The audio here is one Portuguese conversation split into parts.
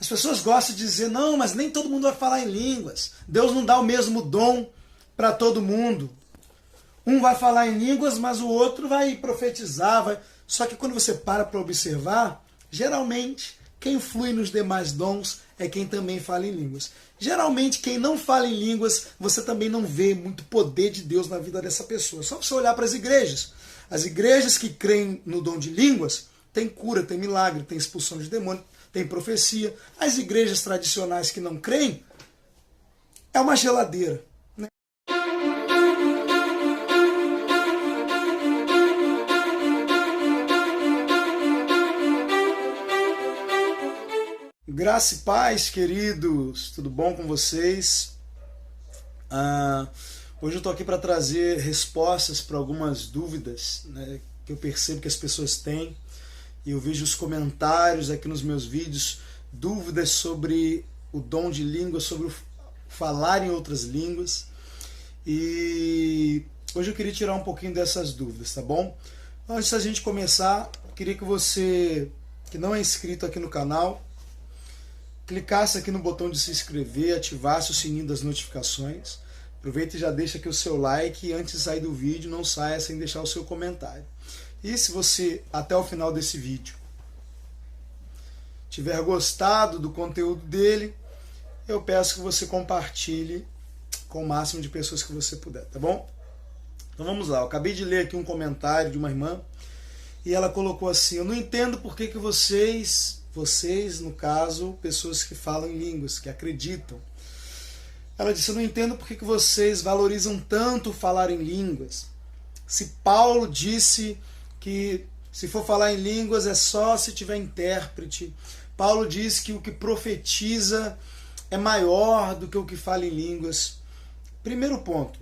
As pessoas gostam de dizer, não, mas nem todo mundo vai falar em línguas. Deus não dá o mesmo dom para todo mundo. Um vai falar em línguas, mas o outro vai profetizar. Só que quando você para observar, geralmente quem flui nos demais dons é quem também fala em línguas. Geralmente quem não fala em línguas, você também não vê muito poder de Deus na vida dessa pessoa. Só você olhar para as igrejas. As igrejas que creem no dom de línguas, tem cura, tem milagre, tem expulsão de demônio, tem profecia. As igrejas tradicionais que não creem, é uma geladeira. Graça e paz, queridos, tudo bom com vocês? Hoje eu estou aqui para trazer respostas para algumas dúvidas, né, que eu percebo que as pessoas têm. E eu vejo os comentários aqui nos meus vídeos, dúvidas sobre o dom de língua, sobre o falar em outras línguas. E hoje eu queria tirar um pouquinho dessas dúvidas, tá bom? Antes da gente começar, eu queria que você, que não é inscrito aqui no canal, clicasse aqui no botão de se inscrever, ativasse o sininho das notificações. Aproveita e já deixa aqui o seu like e antes de sair do vídeo não saia sem deixar o seu comentário. E se você, até o final desse vídeo, tiver gostado do conteúdo dele, eu peço que você compartilhe com o máximo de pessoas que você puder, tá bom? Então vamos lá, eu acabei de ler aqui um comentário de uma irmã e ela colocou assim: eu não entendo por que vocês, no caso, pessoas que falam em línguas, que acreditam. Ela disse: eu não entendo por que vocês valorizam tanto falar em línguas. Se Paulo disse que se for falar em línguas é só se tiver intérprete. Paulo diz que o que profetiza é maior do que o que fala em línguas. Primeiro ponto,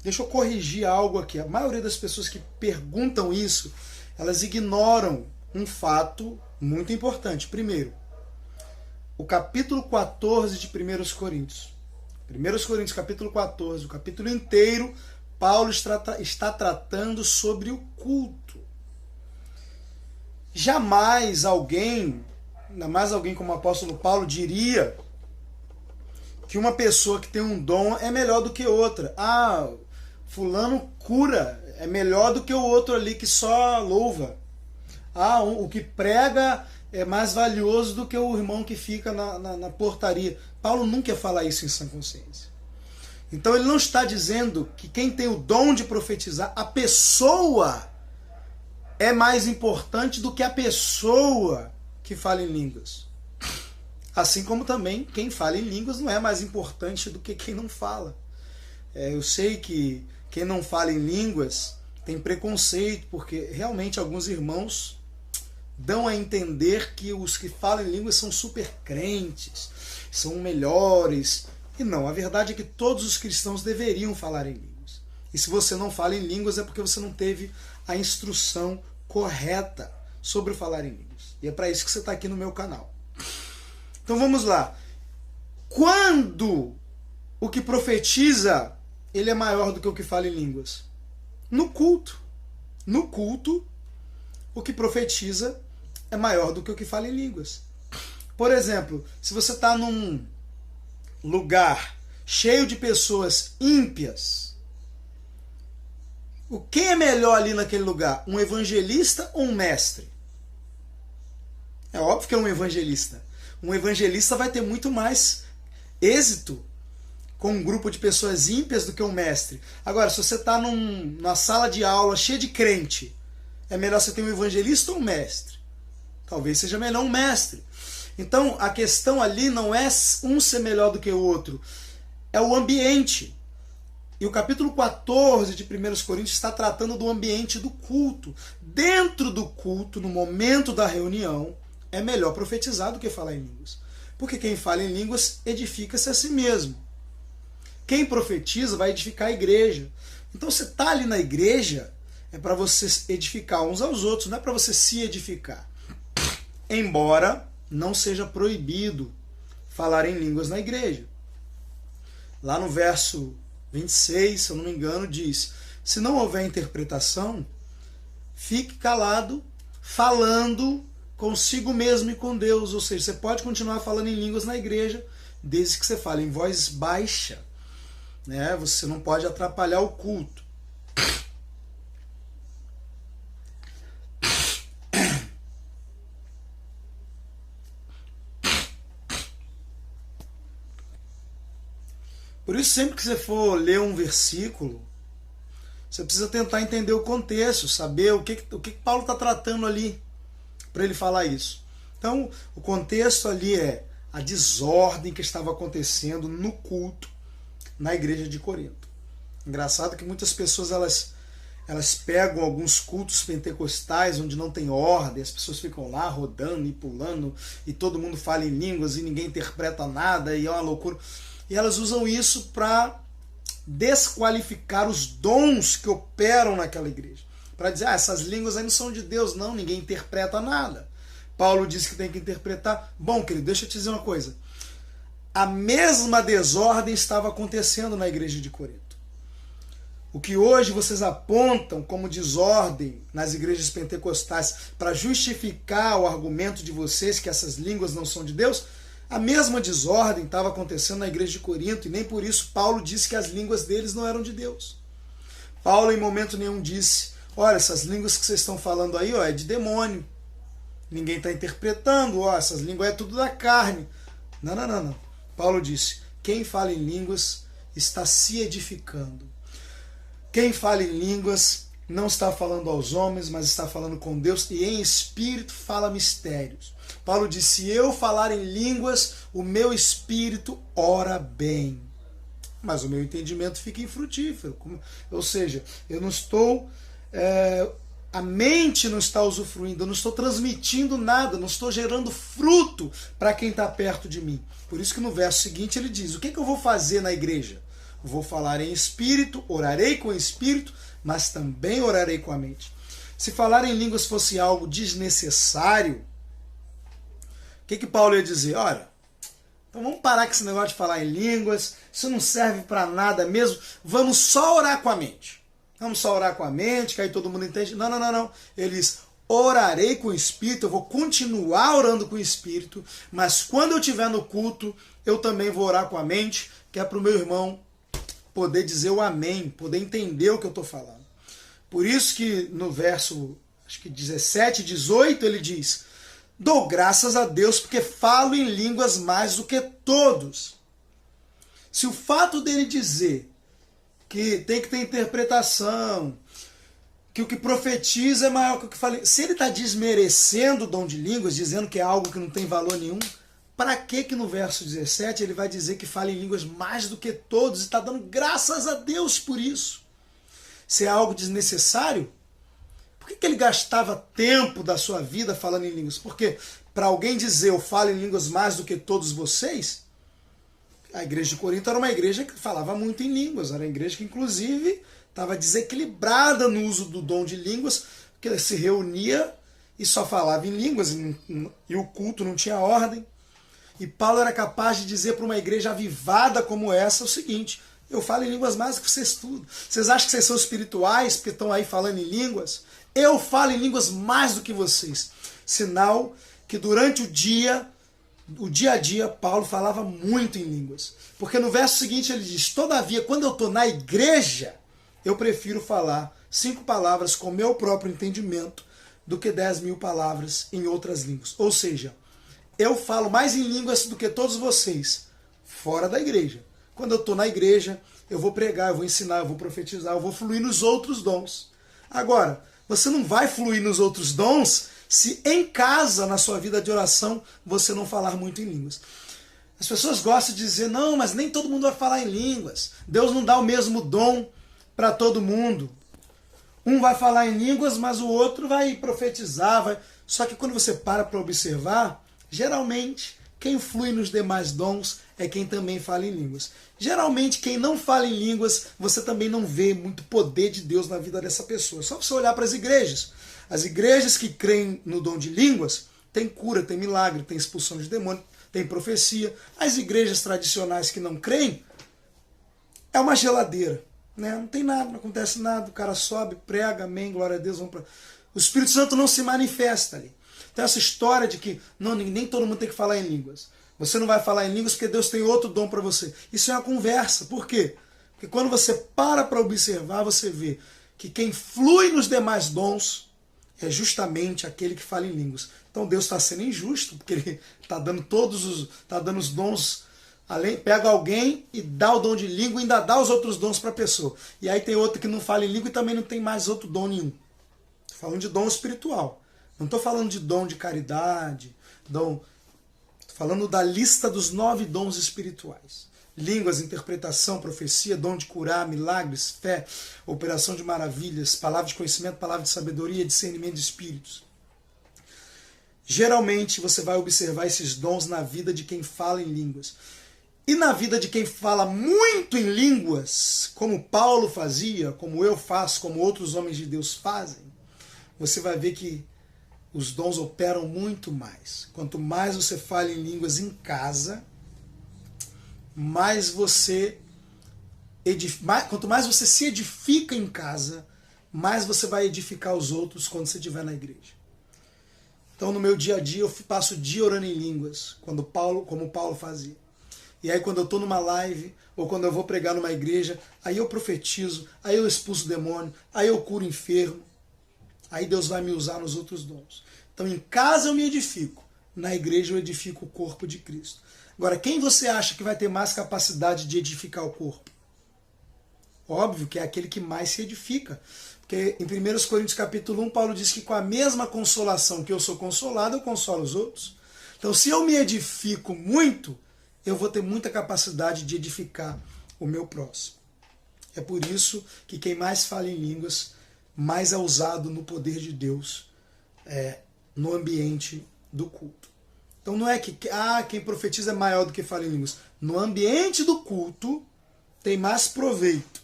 deixa eu corrigir algo aqui. A maioria das pessoas que perguntam isso, elas ignoram um fato muito importante. Primeiro, o capítulo 14 de 1 Coríntios. 1 Coríntios capítulo 14, o capítulo inteiro, Paulo está tratando sobre o culto. Jamais alguém, ainda mais alguém como o apóstolo Paulo, diria que uma pessoa que tem um dom é melhor do que outra. Fulano cura, é melhor do que o outro ali que só louva. O que prega é mais valioso do que o irmão que fica na portaria. Paulo nunca ia falar isso em sã consciência. Então ele não está dizendo que quem tem o dom de profetizar, a pessoa é mais importante do que a pessoa que fala em línguas. Assim como também quem fala em línguas não é mais importante do que quem não fala. Eu sei que quem não fala em línguas tem preconceito, porque realmente alguns irmãos dão a entender que os que falam em línguas são super crentes, são melhores. E não, a verdade é que todos os cristãos deveriam falar em línguas. E se você não fala em línguas é porque você não teve a instrução correta sobre falar em línguas. E é para isso que você está aqui no meu canal. Então vamos lá. Quando o que profetiza, ele é maior do que o que fala em línguas? No culto. No culto, o que profetiza é maior do que o que fala em línguas. Por exemplo, se você está num lugar cheio de pessoas ímpias, quem é melhor ali naquele lugar? Um evangelista ou um mestre? É óbvio que é um evangelista. Um evangelista vai ter muito mais êxito com um grupo de pessoas ímpias do que um mestre. Agora, se você está numa sala de aula cheia de crente, é melhor você ter um evangelista ou um mestre? Talvez seja melhor um mestre. Então, a questão ali não é um ser melhor do que o outro, é o ambiente. E o capítulo 14 de 1 Coríntios está tratando do ambiente do culto. Dentro do culto, no momento da reunião, é melhor profetizar do que falar em línguas. Porque quem fala em línguas edifica-se a si mesmo. Quem profetiza vai edificar a igreja. Então, você está ali na igreja, é para você edificar uns aos outros, não é para você se edificar. Embora não seja proibido falar em línguas na igreja. Lá no verso 26, se eu não me engano, diz: se não houver interpretação, fique calado, falando consigo mesmo e com Deus. Ou seja, você pode continuar falando em línguas na igreja, desde que você fale em voz baixa, né? Você não pode atrapalhar o culto. Por isso, sempre que você for ler um versículo, você precisa tentar entender o contexto, saber o que Paulo está tratando ali para ele falar isso. Então, o contexto ali é a desordem que estava acontecendo no culto na igreja de Corinto. Engraçado que muitas pessoas elas pegam alguns cultos pentecostais onde não tem ordem, as pessoas ficam lá rodando e pulando e todo mundo fala em línguas e ninguém interpreta nada e é uma loucura. E elas usam isso para desqualificar os dons que operam naquela igreja. Para dizer, essas línguas aí não são de Deus, não, ninguém interpreta nada. Paulo disse que tem que interpretar. Bom, querido, deixa eu te dizer uma coisa. A mesma desordem estava acontecendo na igreja de Corinto. O que hoje vocês apontam como desordem nas igrejas pentecostais para justificar o argumento de vocês que essas línguas não são de Deus, a mesma desordem estava acontecendo na igreja de Corinto, e nem por isso Paulo disse que as línguas deles não eram de Deus. Paulo em momento nenhum disse, olha, essas línguas que vocês estão falando aí, ó, é de demônio. Ninguém está interpretando, ó, essas línguas é tudo da carne. Não. Paulo disse, quem fala em línguas está se edificando. Quem fala em línguas não está falando aos homens, mas está falando com Deus, e em espírito fala mistérios. Paulo disse, se eu falar em línguas, o meu espírito ora bem, mas o meu entendimento fica infrutífero. Ou seja, eu não estou... a mente não está usufruindo, eu não estou transmitindo nada, não estou gerando fruto para quem está perto de mim. Por isso que no verso seguinte ele diz, o que eu vou fazer na igreja? Vou falar em espírito, orarei com o espírito, mas também orarei com a mente. Se falar em línguas fosse algo desnecessário, o que Paulo ia dizer? Olha, então vamos parar com esse negócio de falar em línguas, isso não serve para nada mesmo, vamos só orar com a mente. Vamos só orar com a mente, que aí todo mundo entende. Não. Ele diz, orarei com o Espírito, eu vou continuar orando com o Espírito, mas quando eu estiver no culto, eu também vou orar com a mente, que é para o meu irmão poder dizer o amém, poder entender o que eu estou falando. Por isso que no verso, acho que 17, 18, ele diz, dou graças a Deus porque falo em línguas mais do que todos. Se o fato dele dizer que tem que ter interpretação, que o que profetiza é maior que o que fala. Se ele está desmerecendo o dom de línguas, dizendo que é algo que não tem valor nenhum, para que no verso 17 ele vai dizer que fala em línguas mais do que todos e está dando graças a Deus por isso? Se é algo desnecessário, por que ele gastava tempo da sua vida falando em línguas? Porque para alguém dizer eu falo em línguas mais do que todos vocês, a igreja de Corinto era uma igreja que falava muito em línguas, era uma igreja que inclusive estava desequilibrada no uso do dom de línguas, porque se reunia e só falava em línguas e o culto não tinha ordem. E Paulo era capaz de dizer para uma igreja avivada como essa o seguinte, eu falo em línguas mais do que vocês tudo. Vocês acham que vocês são espirituais porque estão aí falando em línguas? Eu falo em línguas mais do que vocês. Sinal que durante o dia a dia, Paulo falava muito em línguas. Porque no verso seguinte ele diz, todavia, quando eu estou na igreja, eu prefiro falar 5 palavras com meu próprio entendimento do que 10.000 palavras em outras línguas. Ou seja, eu falo mais em línguas do que todos vocês, fora da igreja. Quando eu estou na igreja, eu vou pregar, eu vou ensinar, eu vou profetizar, eu vou fluir nos outros dons. Agora, você não vai fluir nos outros dons se em casa, na sua vida de oração, você não falar muito em línguas. As pessoas gostam de dizer, não, mas nem todo mundo vai falar em línguas. Deus não dá o mesmo dom para todo mundo. Um vai falar em línguas, mas o outro vai profetizar. Só que quando você para observar, geralmente, quem flui nos demais dons é quem também fala em línguas. Geralmente, quem não fala em línguas, você também não vê muito poder de Deus na vida dessa pessoa. Só você olhar para as igrejas. As igrejas que creem no dom de línguas, tem cura, tem milagre, tem expulsão de demônio, tem profecia. As igrejas tradicionais que não creem, é uma geladeira. Né? Não tem nada, não acontece nada. O cara sobe, prega, amém, glória a Deus. O Espírito Santo não se manifesta ali. Então essa história de que não, nem todo mundo tem que falar em línguas. Você não vai falar em línguas porque Deus tem outro dom para você. Isso é uma conversa. Por quê? Porque quando você para observar, você vê que quem flui nos demais dons é justamente aquele que fala em línguas. Então Deus está sendo injusto, porque Ele está dando dando os dons, pega alguém e dá o dom de língua e ainda dá os outros dons para a pessoa. E aí tem outro que não fala em língua e também não tem mais outro dom nenhum. Estou falando de dom espiritual. Não estou falando de dom de caridade, estou falando da lista dos 9 dons espirituais. Línguas, interpretação, profecia, dom de curar, milagres, fé, operação de maravilhas, palavra de conhecimento, palavra de sabedoria, discernimento de espíritos. Geralmente você vai observar esses dons na vida de quem fala em línguas. E na vida de quem fala muito em línguas, como Paulo fazia, como eu faço, como outros homens de Deus fazem, você vai ver que os dons operam muito mais. Quanto mais você fala em línguas em casa, quanto mais você se edifica em casa, mais você vai edificar os outros quando você estiver na igreja. Então no meu dia a dia eu passo o dia orando em línguas, como Paulo fazia. E aí quando eu estou numa live, ou quando eu vou pregar numa igreja, aí eu profetizo, aí eu expulso o demônio, aí eu curo o enfermo, aí Deus vai me usar nos outros dons. Então em casa eu me edifico, na igreja eu edifico o corpo de Cristo. Agora, quem você acha que vai ter mais capacidade de edificar o corpo? Óbvio que é aquele que mais se edifica. Porque em 1 Coríntios capítulo 1, Paulo diz que com a mesma consolação que eu sou consolado, eu consolo os outros. Então, se eu me edifico muito, eu vou ter muita capacidade de edificar o meu próximo. É por isso que quem mais fala em línguas, mais é usado no poder de Deus, no ambiente do culto. Então não é que quem profetiza é maior do que fala em línguas. No ambiente do culto tem mais proveito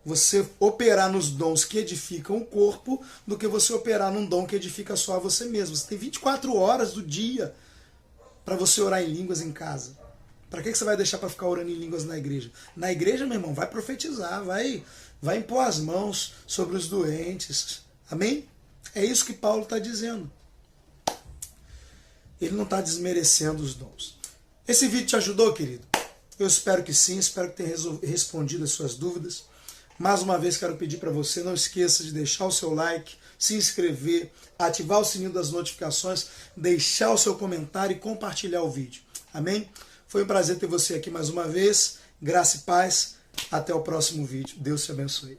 você operar nos dons que edificam o corpo do que você operar num dom que edifica só a você mesmo. Você tem 24 horas do dia para você orar em línguas em casa. Para que você vai deixar para ficar orando em línguas na igreja? Na igreja, meu irmão, vai profetizar, vai impor as mãos sobre os doentes. Amém? É isso que Paulo está dizendo. Ele não está desmerecendo os dons. Esse vídeo te ajudou, querido? Eu espero que sim, espero que tenha respondido as suas dúvidas. Mais uma vez quero pedir para você, não esqueça de deixar o seu like, se inscrever, ativar o sininho das notificações, deixar o seu comentário e compartilhar o vídeo. Amém? Foi um prazer ter você aqui mais uma vez. Graça e paz. Até o próximo vídeo. Deus te abençoe.